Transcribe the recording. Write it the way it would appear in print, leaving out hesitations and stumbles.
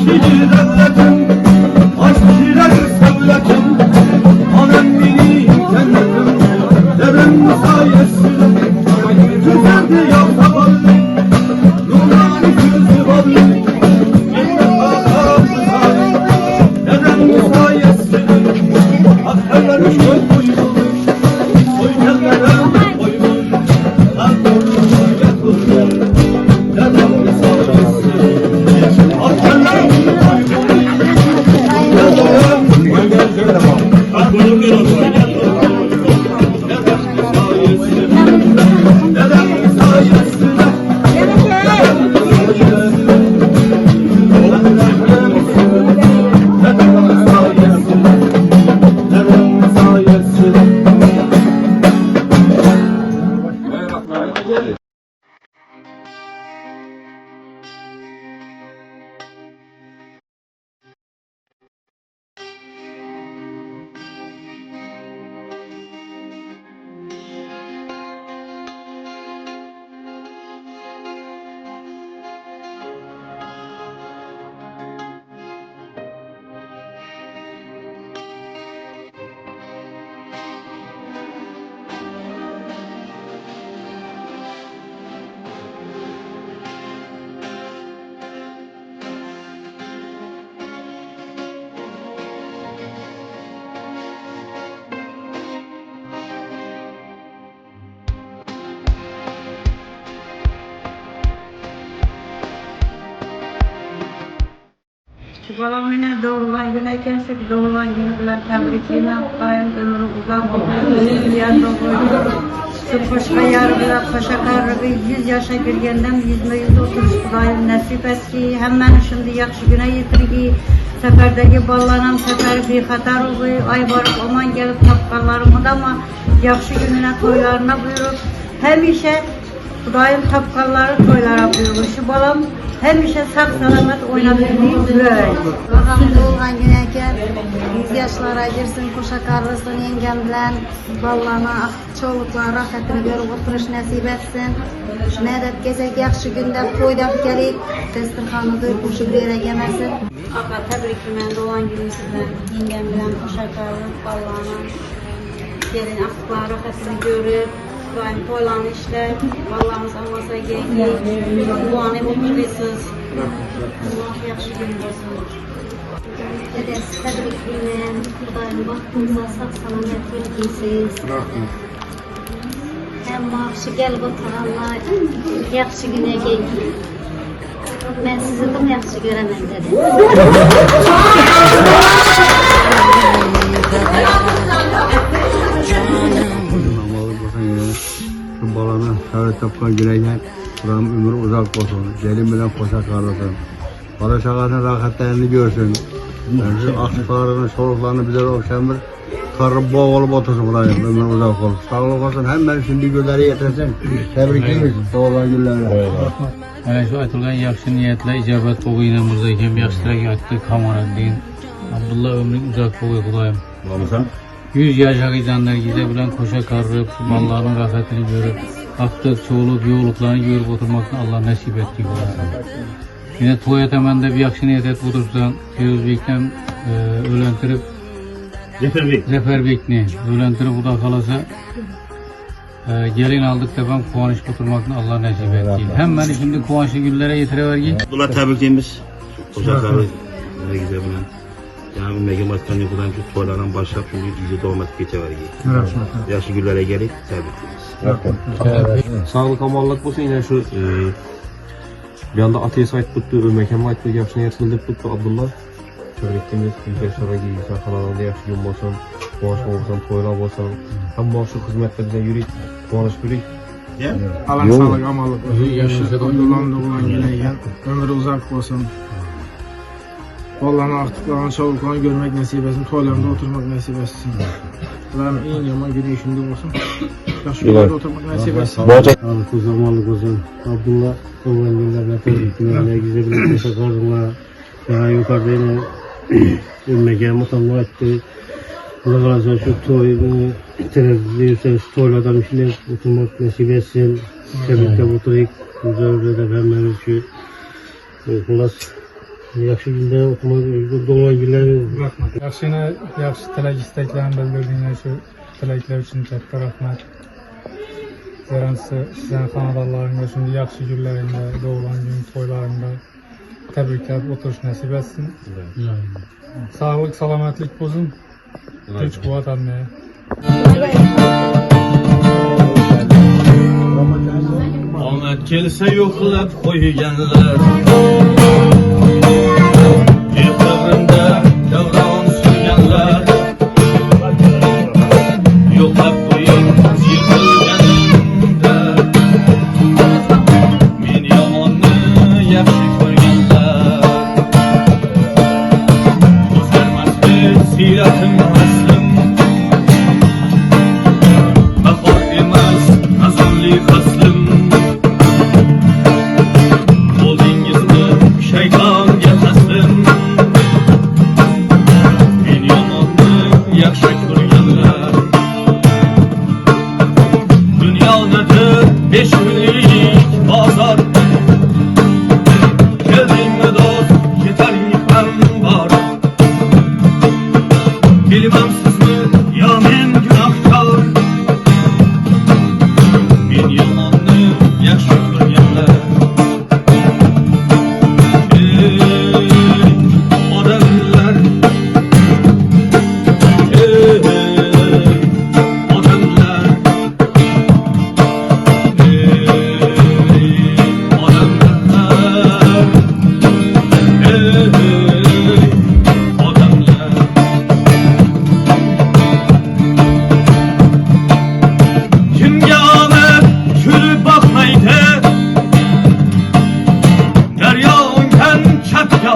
şiir devletim, aşk şiir sevletim. Anam beni cennetim, dedem sayesinde. Güzeldi yoksa ballı, nurani gözü ballı. Cennet bakardı sayı, dedem sayesinde. Aktarlarmış göz koyulmuş, soykenlere koymuş. Aktarlarına yatırmış, dedem sayesinde. Balam yine doğrulan güne gelsek doğrulan günü bilen tebrikine daim ömrü uzak olsun. Ziyade olsun. Sıfışka yarı bilen paşa karrığı 100 yaşa girgenden 100 oturuş daim nasip et ki hemen şimdi yakşı güne yitirgi. Seferdeki ballanan sefer bir hatar oluyor. Ay barıp aman gelip tapkarlarımı da ama yakşı gününe toylarına buyurur. Hemişe daim tapkarları toylara buyurur. Şu balam hemişe sağ selamet oynadığı böyle. Bakalım doğulgan güneyken 100 yaşlara girsin, koşa karlısın, yengem bilen ballana, çoğuluklar rahatını görüp oturuş nasip etsin. Şu medet gezek yakşı günde toydap gelip, destirhanı duyup uşu bir yere gelmesin. Aka tebrikimden doğan gününden yengem bilen koşa karlı ballana, gelin aktıklar rahatını görüp, daim toylanı işler, ballamız olmasa gengi, bu anı mutluysunuz. Allah yakşı gün olsun. Dedesi tebrikimden, daim vaktimize sağ selamet vergisiz. Hem maaşı gelip oturanlar, yakşı güne gengi. Ben sizi de yakşı göremem dedim. Şu balana şahit tapkan gireyken Kur'an ömrü uzak olsun. Gelin bilen koşa karlasın. Bala şakasının rahatlarını görsün. Yani şu akışlarını, soluklarını bize okşan bir karı boğulup otursun Kur'an ömrü uzak olsun. Sağlık olsun. Hemen şimdi gülleri yetirsin. Tebrikimiz doğulan günlerine. Ana şu aytılgan yaxshi niyatlar ijobat bo'lgan bo'lsa ekan yaxshilarga aytdik kamorat deyin. Abdullah ömring uzak bo'lgay Xudoyim. Olmasa? 100 yaşa gidenlergize bilen koşa karrıp, malların rahatını görüp, aktık, çoğuluk, yoğuluklarını görüp oturmaktan Allah nasip etti. Yine toya temende bir yakşı niyet et otursan, Özbek'ten ölentirip, Zefer Bek'ni ölentirip bu da kalasa, gelin aldık da ben kuvanış oturmaktan Allah nasip etti. Hemen şimdi kuvanışı günlere yetirevergi. Abdullah tebrikimiz. Koca karı ne güzel bilen. Yani Megan Başkanı yapılan şu toylardan başlayıp şimdi iyice devam edip geçevergi. Yaşı günlere gelip tebrikimiz. Sağlık amallık olsun yine şu bir anda ateist ait tuttu, mekanı ait tuttu, yakşı niyet bildirip tuttu Abdullah. Çörektiğimiz yaşlara giysi, kanalında yakşı gün olsun, kuvanış olsun, toylar olsun. Hem bu şu hizmetler bize yürüyüp, kuvanış yürüyüp. Allah sağlık amallık olsun. Abdullah'ın doğulan güneyken ömrü uzak olsun. Allah'ın artıklarını, çavuklarını görmek nasip etsin, toylarında oturmak nasip etsin. Allah'ın en yaman günü şimdi olsun. Yaxşı günlerde oturmak nasip etsin. Sağlık olsun, amallık olsun. Abdullah doğulan günlerine tebriklerine güzel bir koşa karlığa. Daha yukarıda yine mekan mutallah etti. Burada kalırsa şu toyunu televizyonda toylardan işler oturmak nasip etsin. Tebrikler oturayım. Güzel de hemen şu kulas Yaxshi günler oturmak, doğan günler. Rahmat. Yaxshi tilak istaklarni bildirdingiz. Shu tilaklar uchun katta rahmat. Sizlarni sizlarning xonadonlaringizda shunday yaxshi kunlaringda, tug'ilgan kun, to'ylaringda tabriklab o'tirish nasib etsin. Sog'lik, salomatlik bo'lsin. Kuch-quvvat hamma. Omad kelsa yo'qlab qo'yganlar Yig'imda davron surganlar Yo'qlab qo'yib yig'ilganimda Men yomonni yaxshi ko'rganlar O'zgarmasdi siyratim aslim Bahor emas azonli faslim Shaytonga taslim Men yomonni yaxshi ko'rganlar Dunyodadir 5 kunlik bozor Keldingmi do'st ketaring ham bor Bilmamsizmi yo men gunohkor Men yomonni yaxshi ko'rganlar Daryo ungan chapga